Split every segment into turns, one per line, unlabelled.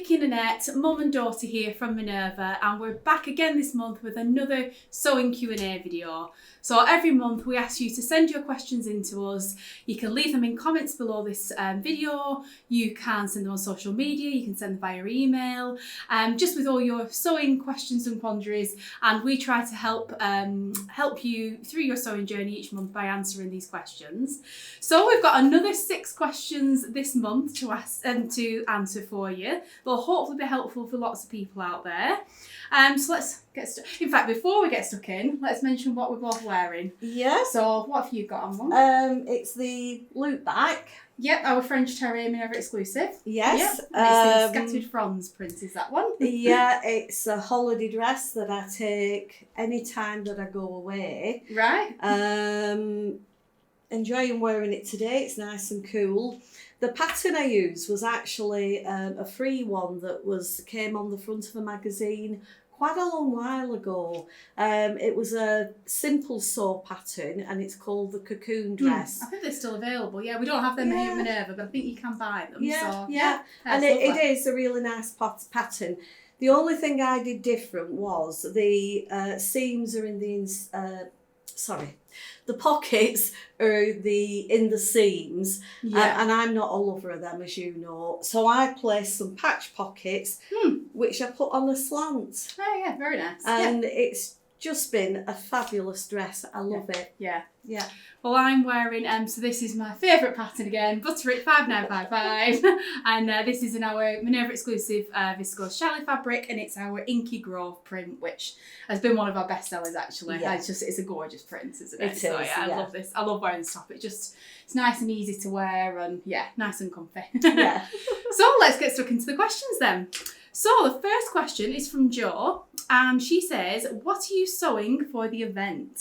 Vicki and Annette, mum and daughter here from Minerva, and we're back again this month with another sewing Q&A video. So every month we ask you to send your questions in to us. You can leave them in comments below this video, you can send them on social media, you can send them via email, just with all your sewing questions and quandaries, and we try to help you through your sewing journey each month by answering these questions. So we've got another 6 questions this month to answer for you. They'll hopefully be helpful for lots of people out there. So let's get stuck. In fact, before we get stuck in, let's mention what we're both wearing.
Yeah.
So what have you got on, Mum?
It's the loop back.
Yep, our French Terre Minerva exclusive.
Yes.
Yep. It's the Scattered Fronds print, is that one?
Yeah, it's a holiday dress that I take any time that I go away.
Right.
Enjoying wearing it today. It's nice and cool. The pattern I used was actually a free one that came on the front of a magazine quite a long while ago. It was a simple sew pattern and it's called the cocoon dress.
I think they're still available. Yeah, we don't have them here at Minerva, but I think you can buy them.
Yeah,
so,
yeah. And it is a really nice pattern. The only thing I did different was the seams are in the the pockets are in the seams, and I'm not a lover of them, as you know. So I placed some patch pockets, which I put on a slant.
Oh yeah, very nice.
And it's just been a fabulous dress. I love it.
Yeah.
Yeah.
Well, I'm wearing, so this is my favourite pattern again, Butterick 5955, and this is in our Minerva exclusive viscose challis fabric, and it's our Inky Grove print, which has been one of our best sellers actually. Yeah. It's a gorgeous print, isn't it? So yeah, I love this. I love wearing this top. It's nice and easy to wear, and yeah, nice and comfy. Yeah. So let's get stuck into the questions then. So the first question is from Jo, and she says, what are you sewing for the event?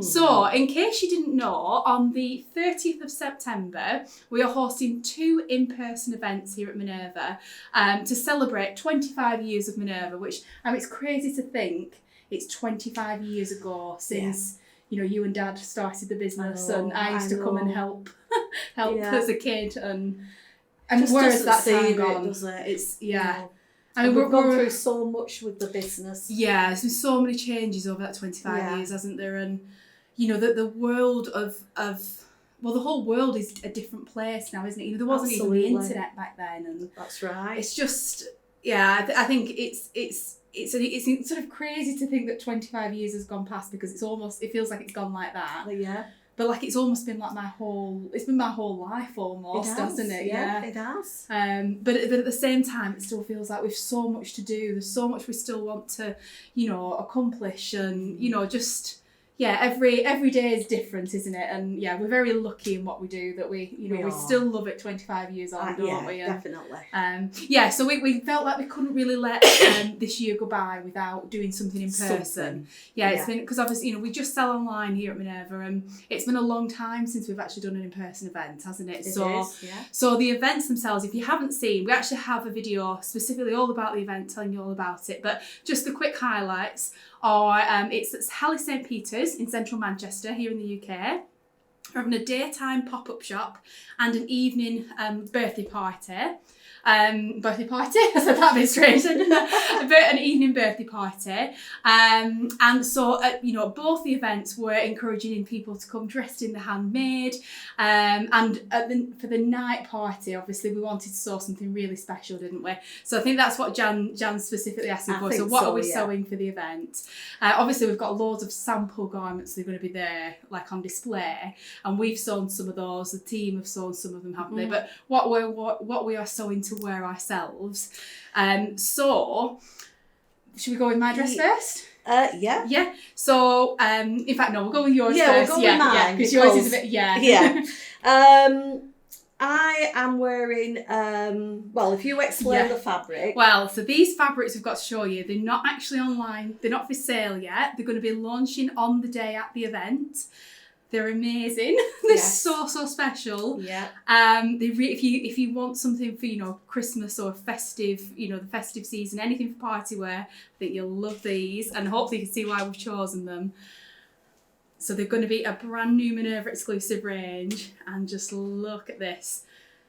So in case you didn't know, on the 30th of September, we are hosting 2 in-person events here at Minerva to celebrate 25 years of Minerva, which it's crazy to think it's 25 years ago since you and Dad started the business, and I used to come and help as a kid, and where has that time gone?
Does it?
It's
I mean, we've gone through so much with the business.
Yeah, there's been so many changes over that 25 years, hasn't there? And, the world of the whole world is a different place now, isn't it? There wasn't even the internet back then. And
that's right.
It's just, I think it's sort of crazy to think that 25 years has gone past, because it feels like it's gone like that.
Yeah.
But it's almost been like my whole life almost, hasn't it?
Yeah, it has.
But at the same time, it still feels like we've so much to do. There's so much we still want to, accomplish, and every day is different, isn't it? And we're very lucky in what we do, that we still love it 25 years on, don't we? And,
definitely.
So we felt like we couldn't really let this year go by without doing something in person. It's been, because obviously we just sell online here at Minerva, and it's been a long time since we've actually done an in-person event, hasn't it? So the events themselves, if you haven't seen, we actually have a video specifically all about the event, telling you all about it, but just the quick highlights are it's Hallie St Peter's in central Manchester here in the UK. We're having a daytime pop-up shop and an evening birthday party. I said that a bit strange. An evening birthday party. And so, both the events were encouraging people to come dressed in the handmade. And for the night party, obviously, we wanted to sew something really special, didn't we? So I think that's what Jan specifically asked me for. So what are we sewing for the event? Obviously, we've got loads of sample garments that are going to be there, on display. And we've sewn some of those. The team have sewn some of them, haven't they? But what we are sewing to wear ourselves. So should we go with my dress first?
Yeah.
Yeah. So in fact, no, we'll go with yours first.
We'll go with mine,
because yours is a bit
Yeah. I am wearing if you explain the fabric.
Well, so these fabrics we've got to show you, they're not actually online, they're not for sale yet. They're going to be launching on the day at the event. They're amazing. They're so special. Yeah. If you want something for Christmas or festive, the festive season, anything for party wear, I think you'll love these, and hopefully you can see why we've chosen them. So they're going to be a brand new Minerva exclusive range, and just look at this.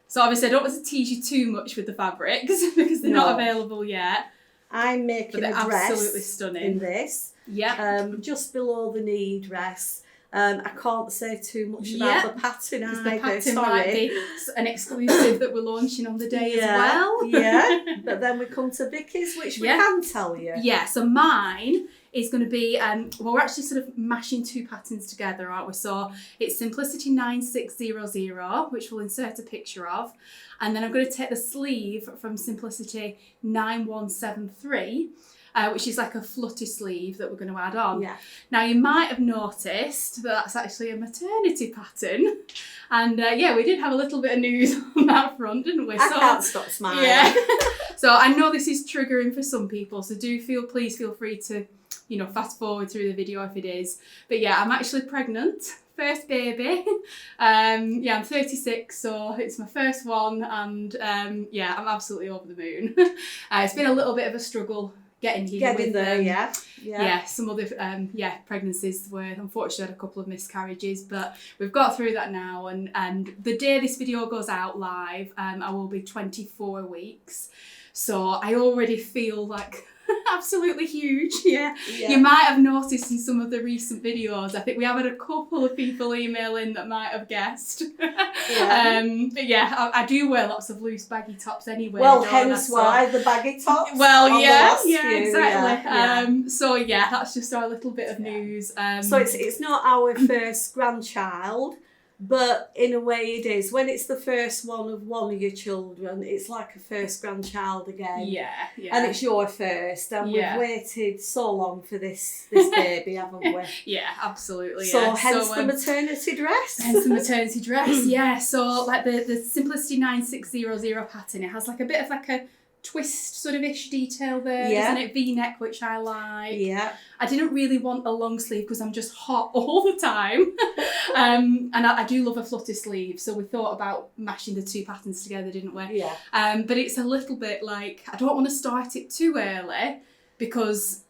So obviously I don't want to tease you too much with the fabrics because they're not available yet.
I'm making a dress
absolutely stunning
in this.
Yeah.
Just below the knee dress. I can't say too much about the pattern either.
The pattern might be an exclusive that we're launching on the day as well.
Yeah, but then we come to Vicky's, which we can tell you.
Yeah, so mine is going to be, well, we're actually sort of mashing two patterns together, aren't we? So it's Simplicity 9600, which we'll insert a picture of. And then I'm going to take the sleeve from Simplicity 9173. Which is like a flutter sleeve that we're going to add on.
Yeah.
Now you might have noticed that that's actually a maternity pattern, and we did have a little bit of news on that front, didn't we?
I can't stop smiling.
Yeah. So I know this is triggering for some people, so please feel free to, fast forward through the video if it is. But yeah, I'm actually pregnant. First baby. I'm 36, so it's my first one, and I'm absolutely over the moon. It's been a little bit of a struggle getting here. Some other pregnancies were unfortunately had a couple of miscarriages, but we've got through that now, and the day this video goes out live, I will be 24 weeks, so I already feel like absolutely huge. You might have noticed in some of the recent videos, I think we have had a couple of people emailing that might have guessed. But I do wear lots of loose baggy tops anyway.
Well, hence why the baggy tops.
Well, exactly. So that's just our little bit of news.
So it's not our first grandchild, but in a way it is. When it's the first one of your children, it's like a first grandchild again.
Yeah.
And it's your first, and we've waited so long for this baby, haven't we?
Yeah, absolutely.
So hence the maternity dress.
Hence the maternity dress, yeah. So like the Simplicity 9600 pattern, it has like a bit of like a twist sort of ish detail there, doesn't it? V-neck, which I like.
Yeah.
I didn't really want a long sleeve because I'm just hot all the time. And I do love a flutter sleeve, so we thought about mashing the two patterns together, didn't we?
Yeah.
But it's a little bit like, I don't want to start it too early because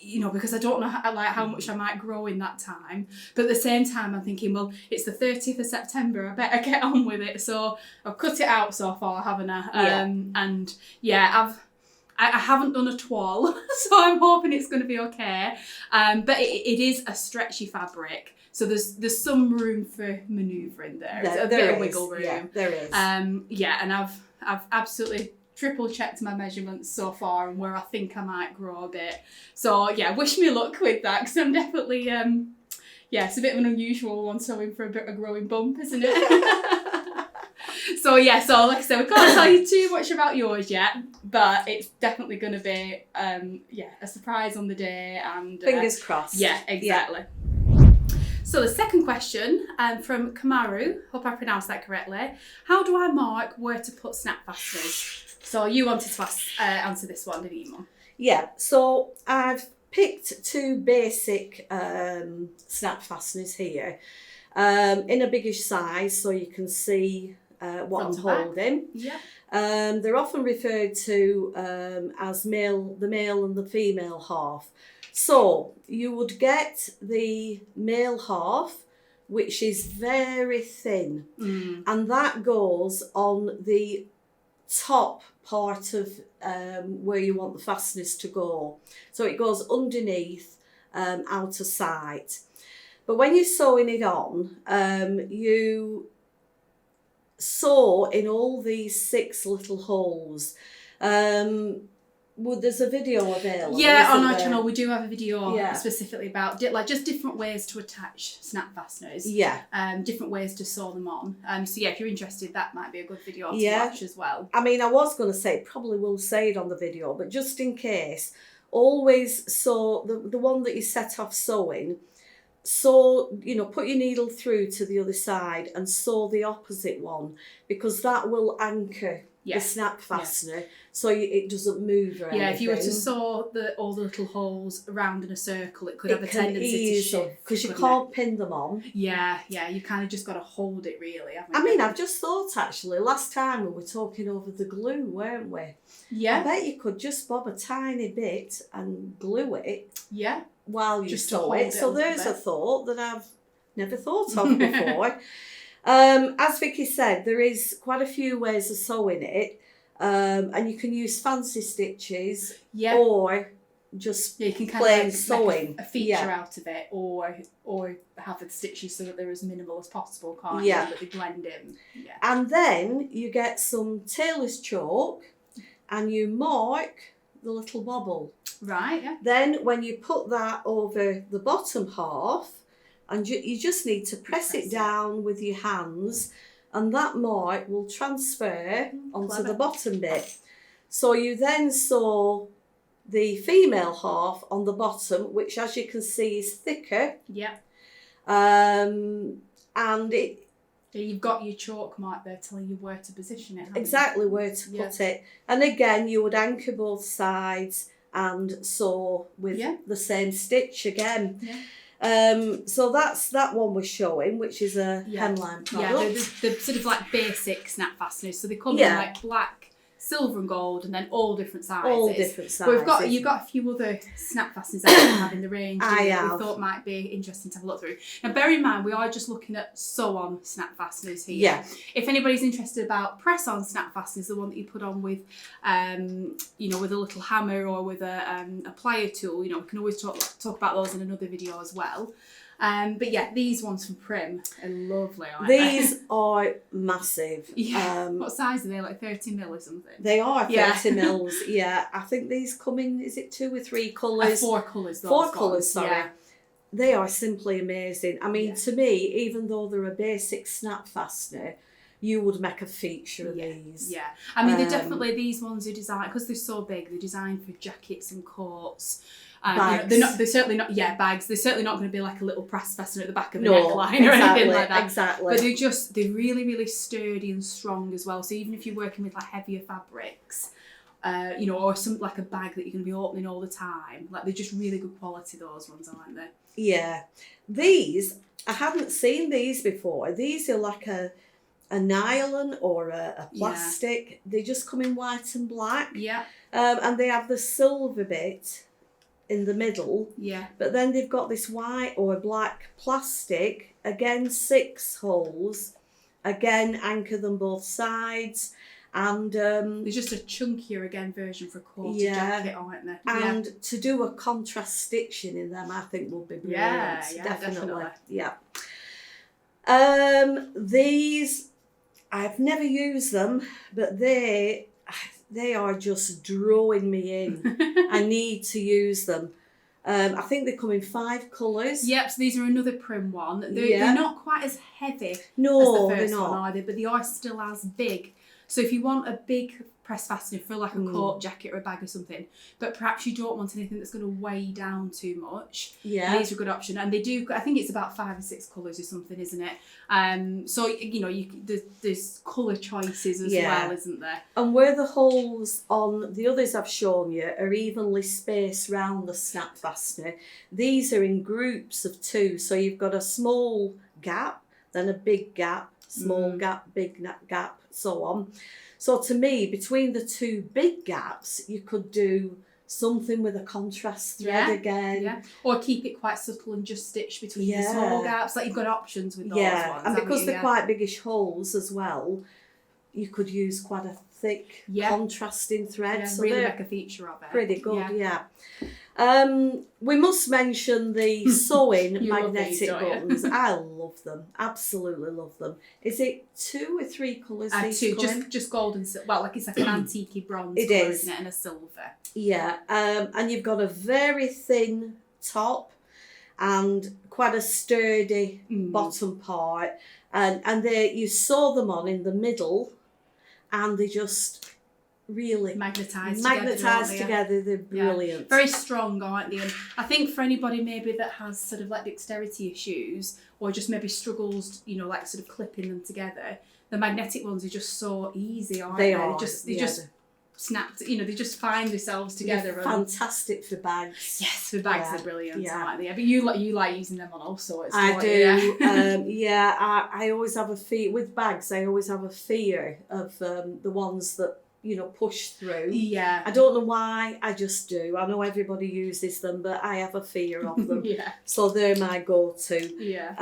I don't know how much I might grow in that time. But at the same time, I'm thinking, well, it's the 30th of September, I better get on with it. So I've cut it out so far, haven't I? I haven't done a toile, so I'm hoping it's going to be okay. But it is a stretchy fabric, so there's some room for manoeuvring there. There's a bit of wiggle room.
Yeah, there is.
And I've absolutely triple checked my measurements so far and where I think I might grow a bit. So wish me luck with that, because I'm definitely it's a bit of an unusual one, sewing for a bit of a growing bump, isn't it? So like I said, we can't tell you too much about yours yet, but it's definitely going to be a surprise on the day, and
fingers crossed.
Yeah, exactly. So the second question from Kamaru, hope I pronounced that correctly. How do I mark where to put snap fasteners? So you wanted to answer this one, didn't you, Mum?
Yeah, so I've picked two basic snap fasteners here in a biggish size, so you can see what I'm holding.
Yeah.
They're often referred to as the male and the female half. So you would get the male half, which is very thin, and that goes on the top part of where you want the fasteners to go. So it goes underneath, out of sight. But when you're sewing it on, you sew in all these 6 little holes. Well, there's a video available.
Yeah, on our channel we do have a video specifically about just different ways to attach snap fasteners. Yeah. Different ways to sew them on. So if you're interested, that might be a good video to watch as well.
I mean, I was going to say, probably will say it on the video, but just in case, always sew the one that you set off sewing. So, put your needle through to the other side and sew the opposite one, because that will anchor the snap fastener so it doesn't move or anything.
Yeah, if you were to sew all the little holes around in a circle, it could have a tendency to shift.
Because you can't pin them on.
Yeah, you kind of just got to hold it really, haven't you?
I mean, I've just thought actually, last time we were talking over the glue, weren't we?
Yeah.
I bet you could just bob a tiny bit and glue it.
Yeah.
While you sew it. So there's a thought that I've never thought of before. As Vicky said, there is quite a few ways of sewing it, and you can use fancy stitches or just
you can
plain
of
sewing.
Make a feature out of it, or have the stitches so that they're as minimal as possible, can't you? That they blend in. Yeah.
And then you get some tailor's chalk and you mark the little bobble.
Right, yeah.
Then when you put that over the bottom half, and you just need to press it down with your hands, and that mark will transfer onto the bottom bit. So you then sew the female half on the bottom, which as you can see is thicker.
Yeah.
And
you've got your chalk mark there telling you where to position it.
Exactly where to put it. And again, you would anchor both sides and sew with the same stitch again. Yeah. So that's that one we're showing, which is a hemline product.
Yeah, the sort of like basic snap fasteners. So they come in like black, silver and gold, and then all different sizes.
All different sizes.
But you've got a few other snap fasteners that you have in the range that we thought might be interesting to have a look through. Now bear in mind, we are just looking at sew-on snap fasteners here. Yeah. If anybody's interested about press-on snap fasteners, the one that you put on with, with a little hammer or with a plier tool, we can always talk about those in another video as well. But yeah, these ones from Prim are lovely, aren't they?
These are massive.
Yeah. What size are they? Like 30mm or something?
They are 30mm. Yeah. I think these come in, is it 2 or 3 colours?
4 colours.
4 colours, sorry. Yeah. They are simply amazing. I mean, to me, even though they're a basic snap fastener, you would make a feature of these. Yeah.
I mean, they're definitely, these ones are designed, because they're so big, they're designed for jackets and coats.
Bags.
They're certainly not, bags. They're certainly not going to be like a little press fastener at the back of the neckline or anything like that.
Exactly.
But they're really, really sturdy and strong as well. So even if you're working with like heavier fabrics, or some like a bag that you're going to be opening all the time, like they're just really good quality, those ones, aren't they?
Yeah. These, I hadn't seen these before. These are like a nylon or a plastic. Yeah. They just come in white and black.
Yeah.
And they have the silver bit in the middle. Yeah. But then they've got this white or black plastic, again 6 holes, again anchor them both sides, and
there's just a chunkier version for a quarter jacket, aren't there?
And to do a contrast stitching in them, I think would be brilliant.
Yeah, definitely.
Yeah. These, I've never used them, but they are just drawing me in. I need to use them. I think they come in 5 colours.
Yep, so these are another Prim one. They're not quite as heavy as the first one, are they? But they are still as big. So if you want a big press fastener for like a coat, jacket or a bag or something, but perhaps you don't want anything that's going to weigh down too much, these are a good option. And they do, I think it's about 5 or 6 colours or something, isn't it? So there's colour choices as well, isn't there?
And where the holes on the others I've shown you are evenly spaced round the snap fastener, these are in groups of 2. So you've got a small gap, then a big gap, small gap, big gap, so on. So to me, between the 2 big gaps, you could do something with a contrast thread again. Yeah.
Or keep it quite subtle and just stitch between the small gaps. Like you've got options with those ones.
And because they're quite biggish holes as well, you could use quite a thick contrasting thread.
Yeah, so really make a feature of it.
Pretty good, we must mention the sewing magnetic buttons. I love them, absolutely love them. Is it 2 or 3 colours?
2, just gold and silver. Well, like it's like an antique bronze colour, isn't it, and a silver.
Yeah, and you've got a very thin top and quite a sturdy bottom part, and you sew them on in the middle, and they just really
magnetise
together. They're brilliant.
Yeah. Very strong, aren't they? And I think for anybody maybe that has sort of like dexterity issues or just maybe struggles, like sort of clipping them together, the magnetic ones are just so easy, aren't they? They just snapped, they just find themselves together.
Fantastic for bags.
Yes, for bags they're brilliant, aren't they? But you like using them on all sorts.
I do. I always have a fear with bags. I always have a fear of the ones that push through. Yeah. I don't know why, I just do. I know everybody uses them, but I have a fear of them. So they're my go-to.
Yeah.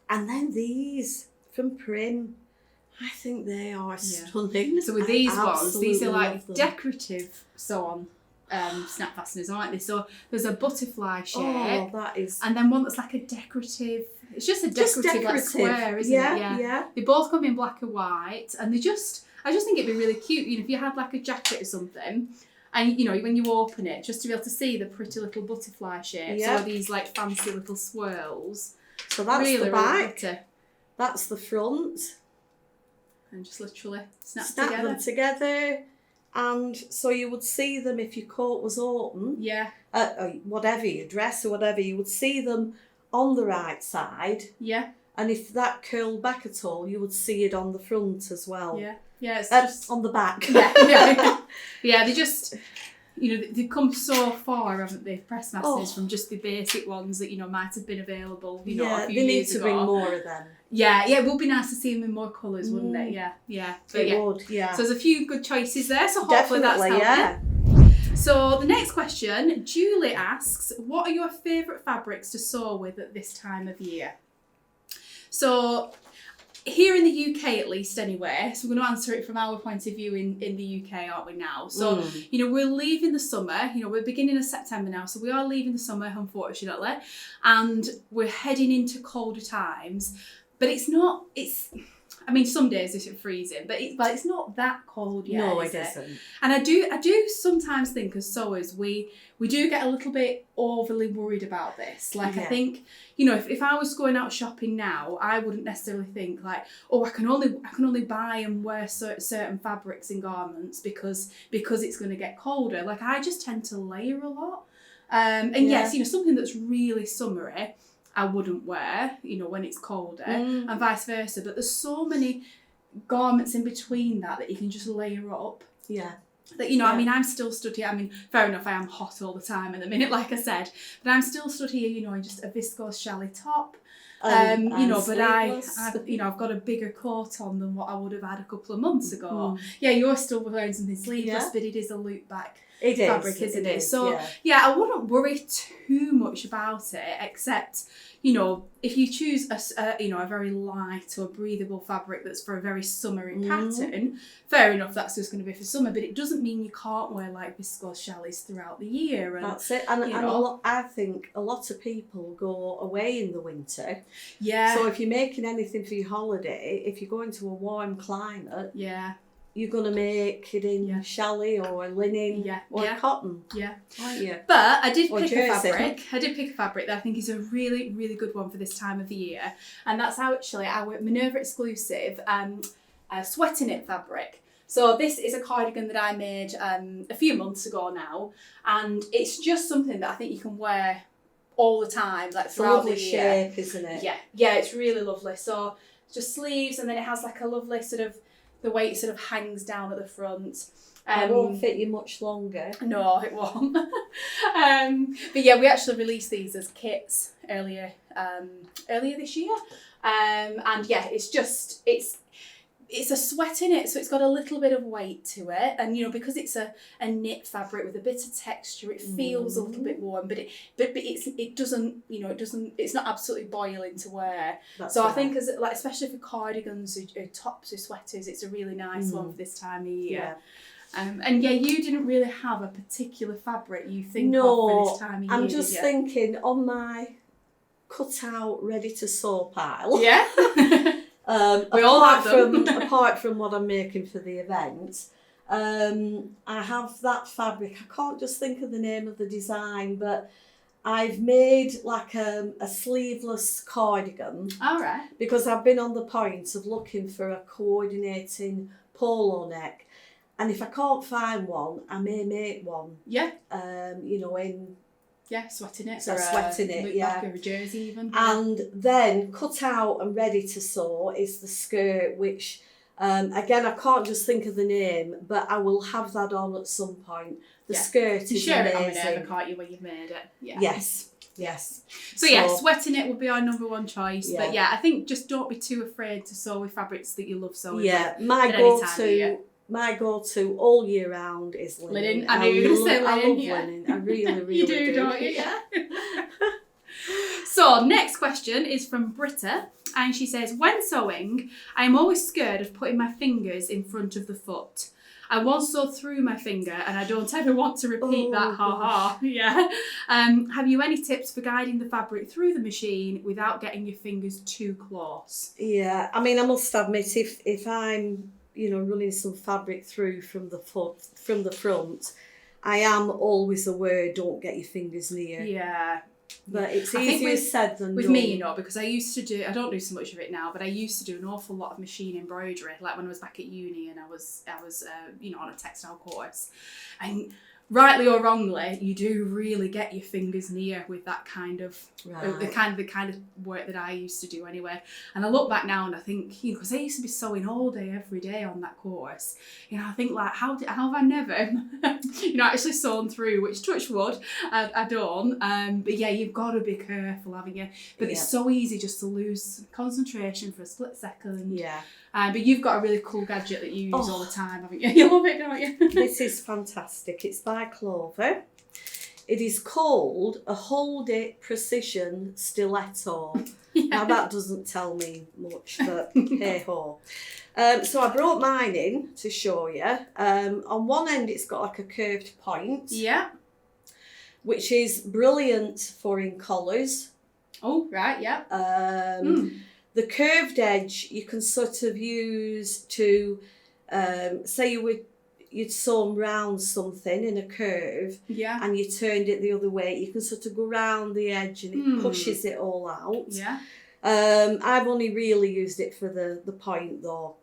And then these from Prim. I think they are stunning.
So with these ones, these are
absolutely
like
love them.
decorative sew-on snap fasteners, aren't they? So there's a butterfly shape.
Oh, that is.
And then one that's like a decorative. It's just a decorative. Like square, isn't it?
Yeah.
They both come in black and white, and I just think it'd be really cute. You know, if you had like a jacket or something, and you know, when you open it, just to be able to see the pretty little butterfly shapes or these like fancy little swirls.
So that's
really,
the back.
really pretty.
That's the front.
And just literally snap
them together. And so you would see them if your coat was open.
Yeah.
Whatever, your dress or whatever, you would see them on the right side.
Yeah.
And if that curled back at all, you would see it on the front as well.
Yeah. Yeah, it's just...
on the back.
Yeah, they just... You know, they've come so far, haven't they, press masters, from just the basic ones that, you know, might have been available, you know, a few years ago.
They need to bring more of them.
Yeah, it would be nice to see them in more colours, wouldn't it? Yeah. But
it would, yeah.
So there's a few good choices there, so hopefully that's helping.
Yeah.
So the next question, Julie asks, what are your favourite fabrics to sew with at this time of year? So... Here in the UK, at least, anyway, so we're going to answer it from our point of view in the UK, aren't we, now? So, you know, we're leaving the summer, you know, we're beginning of September now, so we are leaving the summer, unfortunately, and we're heading into colder times, but I mean, some days it's freezing, but it's not that cold yet.
No, it isn't.
And I do sometimes think as sewers, we do get a little bit overly worried about this. Like, I think, you know, if I was going out shopping now, I wouldn't necessarily think like, oh, I can only buy and wear certain fabrics and garments because it's going to get colder. Like, I just tend to layer a lot. Yes, you know, something that's really summery, I wouldn't wear, you know, when it's colder, and vice versa. But there's so many garments in between that you can just layer up. Yeah. That, you know, I mean, I'm still stood here. I mean, fair enough, I am hot all the time at the minute, like I said, but I'm still stood here, you know, in just a viscose chalet top. You know, but I've got a bigger coat on than what I would have had a couple of months ago. Yeah, you're still wearing something sleeveless, but it is a loop back fabric, isn't it? So I wouldn't worry too much about it, except, you know, if you choose a very light or breathable fabric that's for a very summery pattern, fair enough, that's just going to be for summer, but it doesn't mean you can't wear like viscose chalets throughout the year. And, that's it.
I think a lot of people go away in the winter.
Yeah.
So if you're making anything for your holiday, if you're going to a warm climate, you're going to make it in chalet or linen or cotton. Yeah. Aren't you?
But I did pick a fabric that I think is a really, really good one for this time of the year. And that's actually our Minerva exclusive sweater knit fabric. So this is a cardigan that I made a few months ago now. And it's just something that I think you can wear all the time, like throughout the year.
Shape, isn't it?
Yeah, it's really lovely. So just sleeves, and then it has like a lovely sort of, the way it sort of hangs down at the front.
It won't fit you much longer.
No, it won't. But yeah, we actually released these as kits earlier this year. And yeah, it's a sweat in it, so it's got a little bit of weight to it, and you know, because it's a knit fabric with a bit of texture, it feels a little bit warm, but it doesn't, you know, it's not absolutely boiling to wear. I think as like, especially for cardigans or tops or sweaters, it's a really nice one for this time of year. And you didn't really have a particular fabric you think of for this time of year.
I'm just thinking on my cut out ready to sew pile.
Yeah.
Apart from what I'm making for the event, I have that fabric. I can't just think of the name of the design, but I've made like a sleeveless cardigan.
All right.
Because I've been on the point of looking for a coordinating polo neck, and if I can't find one, I may make one.
Yeah.
You know, in.
Yeah, sweating it.
So sweating it,
like a jersey even.
And then cut out and ready to sew is the skirt, which, again, I can't just think of the name, but I will have that on at some point. The skirt is amazing. You share it on
Minerva, can't you, when you've made it? Yeah.
Yes.
So yeah, sweating it would be our number one choice. Yeah. But yeah, I think just don't be too afraid to sew with fabrics that you love sewing with.
Yeah, my go-to all year round is linen.
I knew you were going to say linen.
I love linen. I really, really
do. You do, don't you? Yeah. So, next question is from Britta, And she says, when sewing, I am always scared of putting my fingers in front of the foot. I once sewed through my finger and I don't ever want to repeat that, ha. Yeah. Have you any tips for guiding the fabric through the machine without getting your fingers too close?
Yeah, I mean, I must admit, if I'm, running some fabric through from the front, I am always aware, don't get your fingers near.
Yeah.
But it's easier said than done.
With me, because I used to do, I don't do so much of it now, but I used to do an awful lot of machine embroidery, like when I was back at uni and I was on a textile course. And rightly or wrongly, you do really get your fingers near with that kind of, the kind of work that I used to do anyway. And I look back now and I think, because I used to be sewing all day, every day on that course, I think like, how have I never, actually sewn through, which touch wood, I don't. But yeah, you've got to be careful, haven't you? But it's so easy just to lose concentration for a split second.
Yeah.
But you've got a really cool gadget that you use all the time, haven't you? You love it, don't you?
This is fantastic. It's by Clover. It is called a Hold It Precision Stiletto. Now that doesn't tell me much, but hey ho. So I brought mine in to show you. On one end it's got like a curved point.
Yeah.
Which is brilliant for in collars.
Oh, right, yeah.
The curved edge you can sort of use to, say you'd sewn round something in a curve, and you turned it the other way, you can sort of go round the edge and it pushes it all out.
Yeah.
I've only really used it for the point though,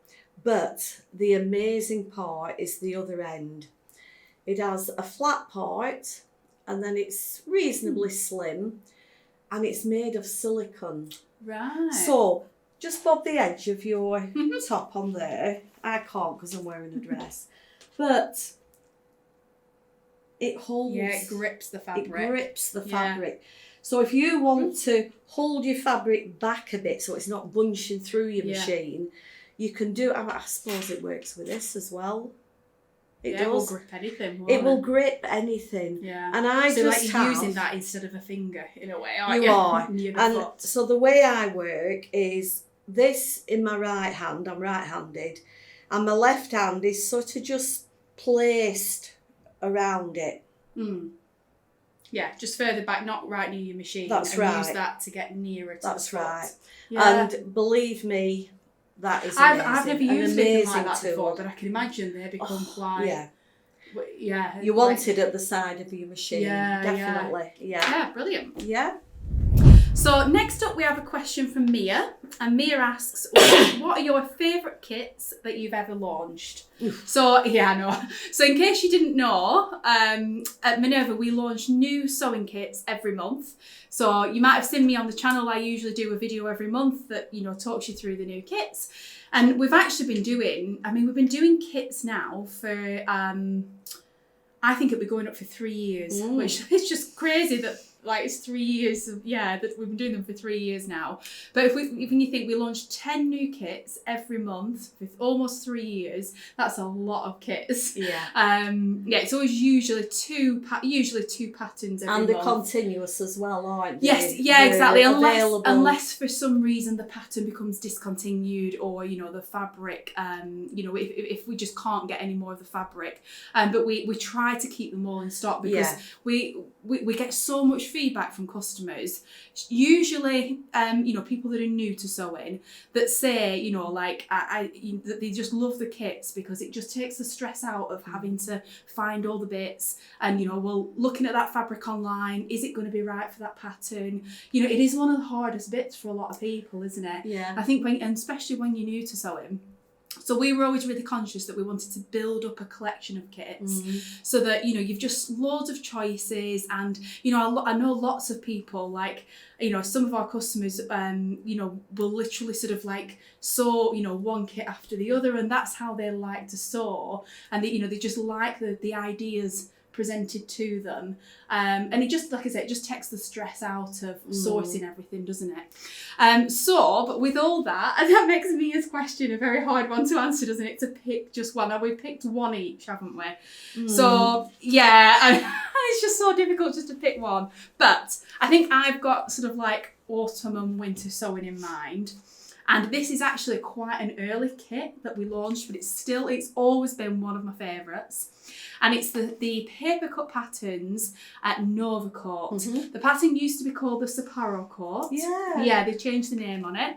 but the amazing part is the other end. It has a flat part and then it's reasonably slim and it's made of silicone.
Right.
So just bob the edge of your top on there. I can't because I'm wearing a dress. But it holds.
Yeah, it grips the fabric.
It grips the fabric. So if you want to hold your fabric back a bit so it's not bunching through your machine, you can do, I suppose it works with this as well. It does.
It will grip anything.
It will grip anything.
Yeah.
And I
so
just
you're using that instead of a finger in a way, aren't you?
You are.
Near the
and
foot.
So the way I work is this in my right hand, I'm right-handed, and my left hand is sort of just placed around it.
Yeah, just further back, not right near your machine.
That's
and
right.
Use that to get nearer to
That's
the foot.
right.
Yeah.
And believe me, that is amazing.
I've never used anything like that
tool.
before, but I can imagine they become quite... Yeah.
You want it at the side of your machine.
Yeah,
definitely.
Yeah, brilliant.
Yeah.
So next up we have a question from Mia, and Mia asks, what are your favourite kits that you've ever launched? So, I know. So in case you didn't know, at Minerva we launch new sewing kits every month. So you might have seen me on the channel, I usually do a video every month that, talks you through the new kits. And we've actually been doing kits now for, I think it'll be going up for 3 years, which is just crazy that it's 3 years that we've been doing them for 3 years now. But if you think we launched 10 new kits every month for almost 3 years, that's a lot of kits. It's always usually two patterns every month.
And they're continuous as well, aren't they?
Yes, exactly. Unless for some reason the pattern becomes discontinued, or the fabric, if we just can't get any more of the fabric. But we try to keep them all in stock because we get so much feedback from customers, usually people that are new to sewing, that say that they just love the kits because it just takes the stress out of having to find all the bits and looking at that fabric online, is it going to be right for that pattern? It is one of the hardest bits for a lot of people, isn't it? I think especially when you're new to sewing. So we were always really conscious that we wanted to build up a collection of kits so that, you've just loads of choices. And, I know lots of people, some of our customers, will literally sort of sew, one kit after the other. And that's how they like to sew. And, they just like the ideas presented to them. And it just, like I said, it just takes the stress out of sorting everything, doesn't it? But with all that, and that makes Mia's question a very hard one to answer, doesn't it? To pick just one. Now, we picked one each, haven't we? So, and it's just so difficult just to pick one. But I think I've got sort of autumn and winter sewing in mind. And this is actually quite an early kit that we launched, but it's always been one of my favourites. And it's the paper cut patterns at Nova Coat. The pattern used to be called the Sapporo Coat. Yeah, they changed the name on it.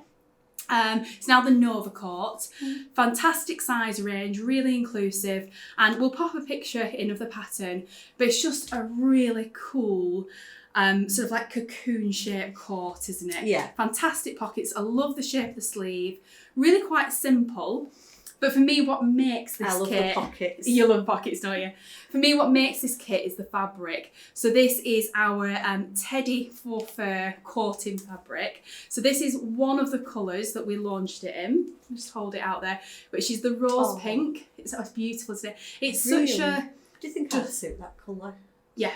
It's now the Nova Coat. Fantastic size range, really inclusive, and we'll pop a picture in of the pattern, but it's just a really cool sort of like cocoon shaped coat, isn't it?
Yeah.
Fantastic pockets. I love the shape of the sleeve. Really quite simple. But for me, what makes this kit...
I love the pockets.
You love pockets, don't you? For me, what makes this kit is the fabric. So this is our Teddy faux fur coating fabric. So this is one of the colours that we launched it in. I'll just hold it out there. Which is the rose pink. It's beautiful today. It's
really?
such a...
Do you think I'd suit that colour?
Yeah.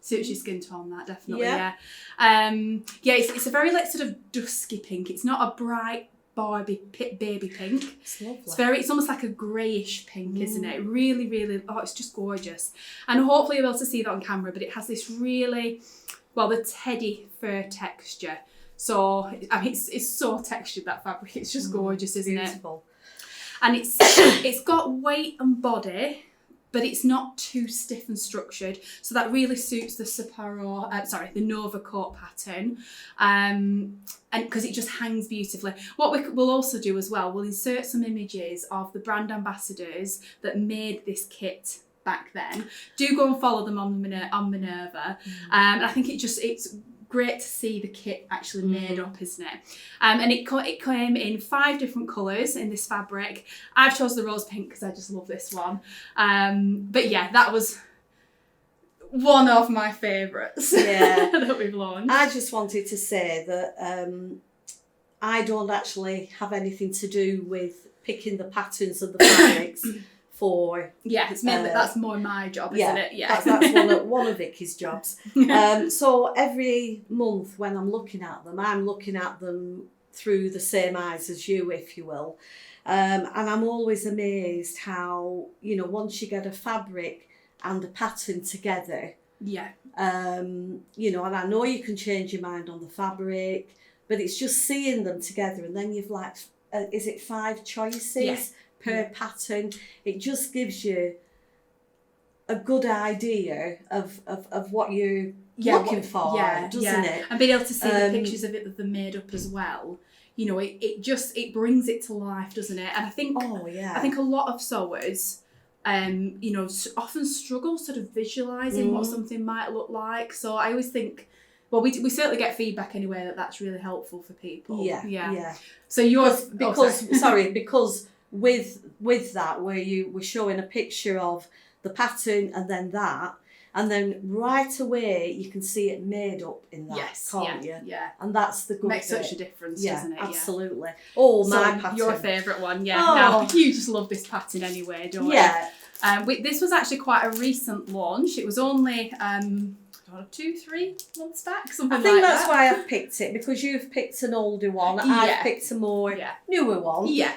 Suits your skin tone, that definitely, yeah. It's a very like sort of dusky pink. It's not a bright baby pink.
It's lovely.
It's almost like a greyish pink, isn't it? Really, really, it's just gorgeous. And hopefully you'll be able to see that on camera, but it has this really, the teddy fur texture. So, I mean, it's so textured, that fabric. It's just gorgeous, isn't
beautiful.
It? And it's got weight and body, but it's not too stiff and structured. So that really suits the the Nova Coat pattern. And because it just hangs beautifully. What we'll also do as well, we'll insert some images of the brand ambassadors that made this kit back then. Do go and follow them on Minerva. And I think it's great to see the kit actually made up, isn't it? And it came in 5 different colours in this fabric. I've chosen the rose pink because I just love this one. But yeah, that was one of my favourites that we've launched.
I just wanted to say that I don't actually have anything to do with picking the patterns of the fabrics for...
Yeah, it's mainly, that's more my job, isn't it? Yeah,
that's one of Vicky's jobs. So every month when I'm looking at them through the same eyes as you, if you will. And I'm always amazed how, once you get a fabric and a pattern together, and I know you can change your mind on the fabric, but it's just seeing them together, and then you've is it 5 choices per pattern? It just gives you a good idea of what you're looking for, doesn't it?
And being able to see the pictures of it that they're made up as well. It brings it to life, doesn't it? And I think I think a lot of sewers often struggle sort of visualising what something might look like. So I always think, we certainly get feedback anyway that's really helpful for people. Yeah. So yours,
because with that, where you were showing a picture of the pattern and then right away you can see it made up in that, can't you?
Yeah.
And that's the good
Makes such a difference, doesn't it?
Absolutely. Oh, my pattern.
Your favourite one, Now, you just love this pattern anyway, don't you? This was actually quite a recent launch. It was only 2-3 months back, something like that.
I think that's why I've picked it, because you've picked an older one. I've picked a more newer one.
Yeah.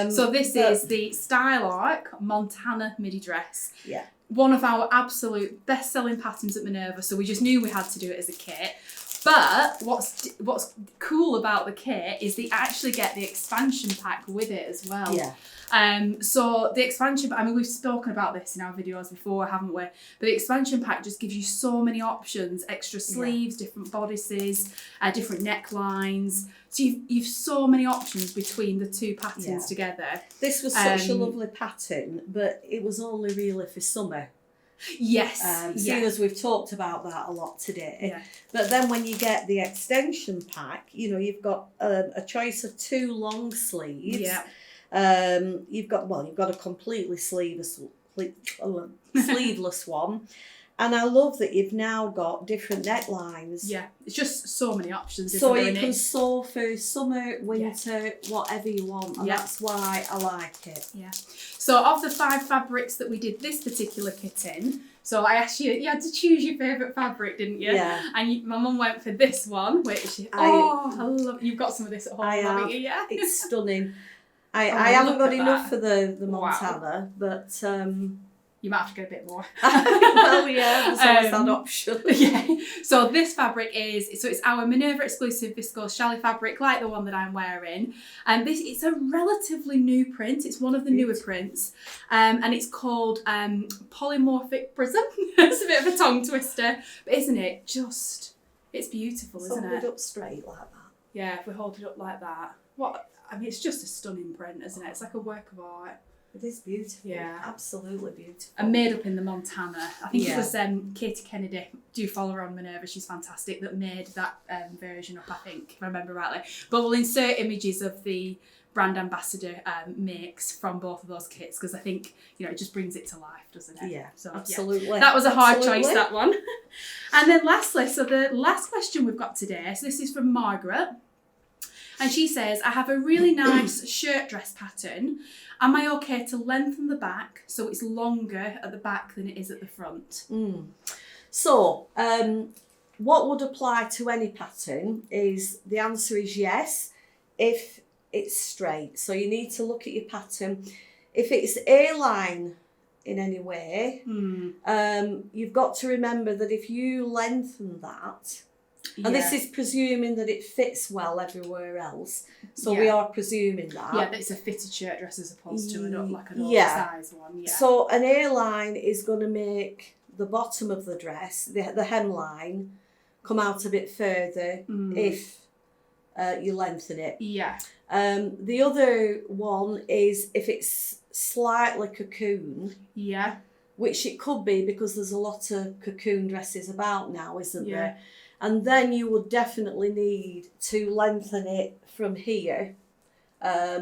So this is the Style Arc Montana midi dress.
Yeah.
One of our absolute best-selling patterns at Minerva, so we just knew we had to do it as a kit. But what's cool about the kit is they actually get the expansion pack with it as well.
Yeah.
So the expansion, we've spoken about this in our videos before, haven't we? But the expansion pack just gives you so many options: extra sleeves, different bodices, different necklines. So you've so many options between the 2 patterns together.
This was such a lovely pattern, but it was only really for summer.
Yes.
Seeing as we've talked about that a lot today. Yeah. But then when you get the extension pack, you've got a choice of 2 long sleeves. Yeah. You've got a completely sleeveless one. And I love that you've now got different necklines.
Yeah, it's just so many options.
So you can sew for summer, winter, whatever you want. And that's why I like it.
Yeah. So of the 5 fabrics that we did this particular kit in, so I asked you had to choose your favourite fabric, didn't you? Yeah. And my mum went for this one, which I love. You've got some of this at home, haven't you? Yeah.
It's stunning. I haven't got enough for the Montana, but
you might have to get a bit more.
Well, yeah, there's always that option.
Yeah. So this fabric it's our Minerva exclusive viscose challis fabric, like the one that I'm wearing. And it's a relatively new print. It's one of the newer prints. And it's called Polymorphic Prism. It's a bit of a tongue twister, but isn't it just, it's beautiful, isn't it?
Hold it up straight like that.
Yeah, if we hold it up like that. It's just a stunning print, isn't it? It's like a work of art.
It is beautiful.
Yeah.
Absolutely beautiful.
And made up in the Montana. I think it was Katie Kennedy, do follow her on Minerva, she's fantastic, that made that version up, I think, if I remember rightly. But we'll insert images of the brand ambassador makes from both of those kits, because I think, it just brings it to life, doesn't it?
Yeah,
so,
absolutely.
Yeah. That was a hard choice, that one. And then lastly, so the last question we've got today, so this is from Margaret. And she says, I have a really nice shirt dress pattern. Am I okay to lengthen the back so it's longer at the back than it is at the front?
So, what would apply to any pattern is, the answer is yes, if it's straight. So you need to look at your pattern. If it's A-line in any way, you've got to remember that if you lengthen that, and this is presuming that it fits well everywhere else. So we are presuming that.
Yeah, that it's a fitted shirt dress as opposed to an oversized one. Yeah.
So an A-line is going to make the bottom of the dress, the hemline, come out a bit further if you lengthen it.
Yeah.
The other one is if it's slightly cocoon. Yeah. Which it could be, because there's a lot of cocoon dresses about now, isn't there? And then you would definitely need to lengthen it from here,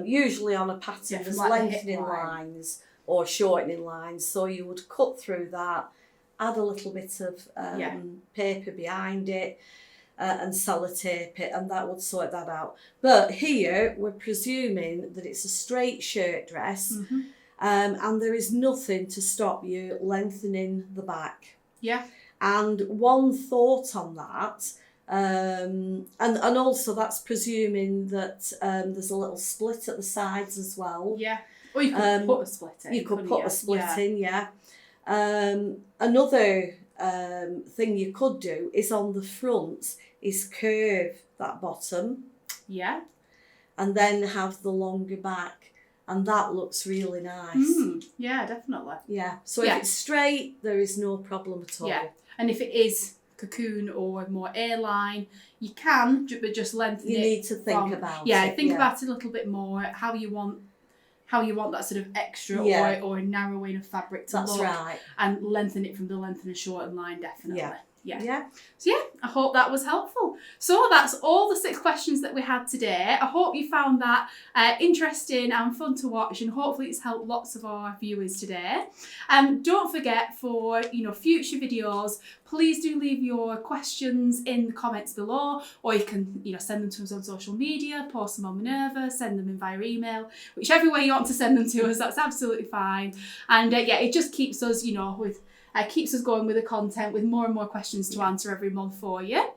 usually on a pattern. There's lengthening lines or shortening lines. So you would cut through that, add a little bit of paper behind it and sellotape it, and that would sort that out. But here we're presuming that it's a straight shirt dress, and there is nothing to stop you lengthening the back. Yeah. And one thought on that, and also that's presuming that there's a little split at the sides as well. Yeah. Or you could put a split in. You could put a split in, yeah. Another thing you could do is on the front is curve that bottom. Yeah. And then have the longer back. And that looks really nice.
Yeah, definitely.
Yeah. So if it's straight, there is no problem at all. Yeah.
And if it is cocoon or more A-line, you can, but just lengthen it.
You need to think about it.
Yeah, think about it a little bit more, how you want that sort of extra or narrowing of fabric to look. That's right. And lengthen it from the lengthen and shorten line, definitely. Yeah. So I hope that was helpful. So that's all the 6 questions that we had today. I hope you found that interesting and fun to watch, and hopefully it's helped lots of our viewers today. Don't forget, for future videos, please do leave your questions in the comments below, or you can send them to us on social media, post them on Minerva, send them in via email, whichever way you want to send them to us, that's absolutely fine. And it just keeps us keeps us going with the content, with more and more questions to answer every month for you.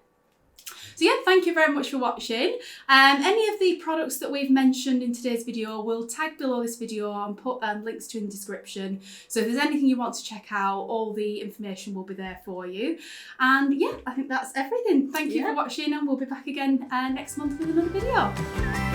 So thank you very much for watching. Any of the products that we've mentioned in today's video, we'll tag below this video and put links to in the description. So if there's anything you want to check out, all the information will be there for you. And I think that's everything. Thank you for watching, and we'll be back again next month with another video.